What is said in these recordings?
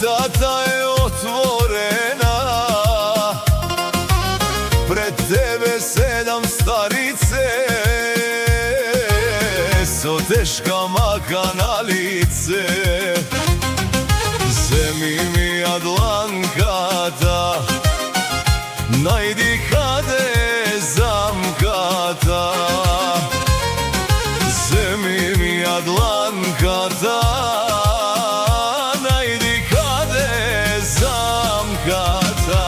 Tata je otvorena, pred tebe 7 starice, so teškama kanalice. Zemi mi Adlankata, najdi kade zamkata. Zemi mi Adlankata, najdi kade zamkata.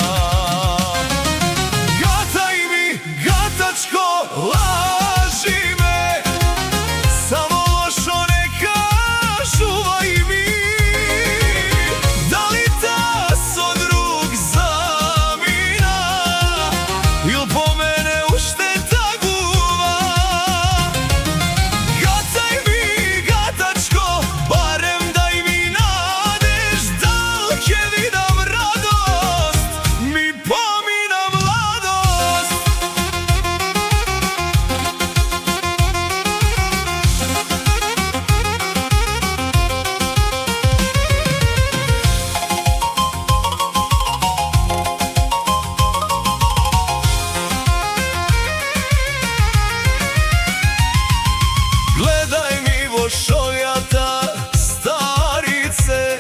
Gataj mi, gatačko, laži me, samo lošo ne kažuvaj mi. Da li taso drug zamina, il po mene ušteta guva? Gataj mi, gatačko, barem daj mi nadež, dal će vidam radost, mi pomina mladost. Gledaj mi vošojata starice,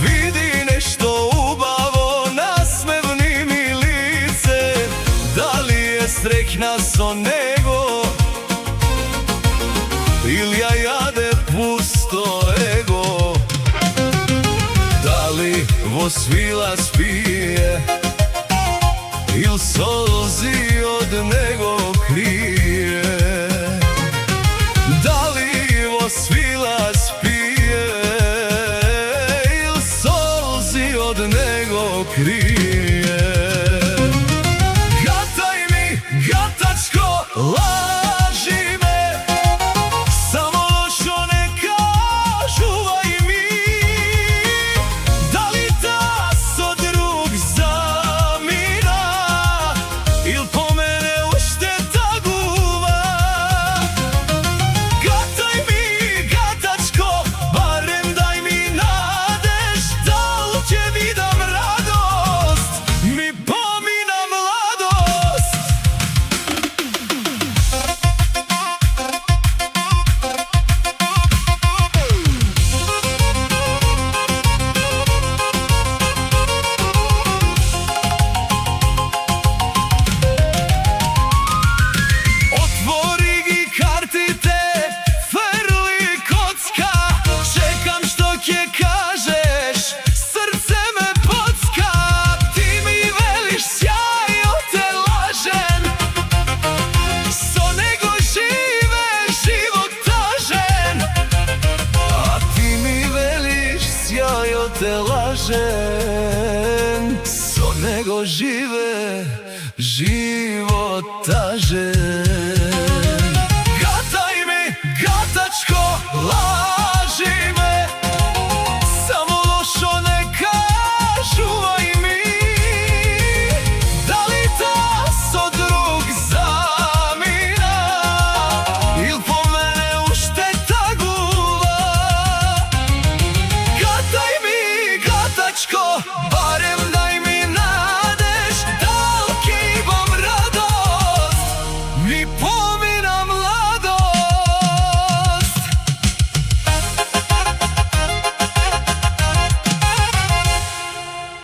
vidi nešto ubavo, nasmevni mi lice. Da li je srećna so nego, ili ja jade pusto ego? Da li vo svila spije, il solzi od nego krije? Da li vo svila spije, il solzi od nego krije? Gataj mi, gatačko, laži me, samo lošo ne kažuvaj mi. Da li taso drug zamina, il po mene ušteta guva? Gataj mi, gatačko, barem daj mi nadež, dal će vidam radost, mi pomina mladost. Otvori gi kartite, ferli kocka, čekam što će kažeš, srce me bocka. Ti mi veliš sjajo te lažem, so nego žive život tažen. A ti mi veliš sjajo te lažem, so nego žive život tažen.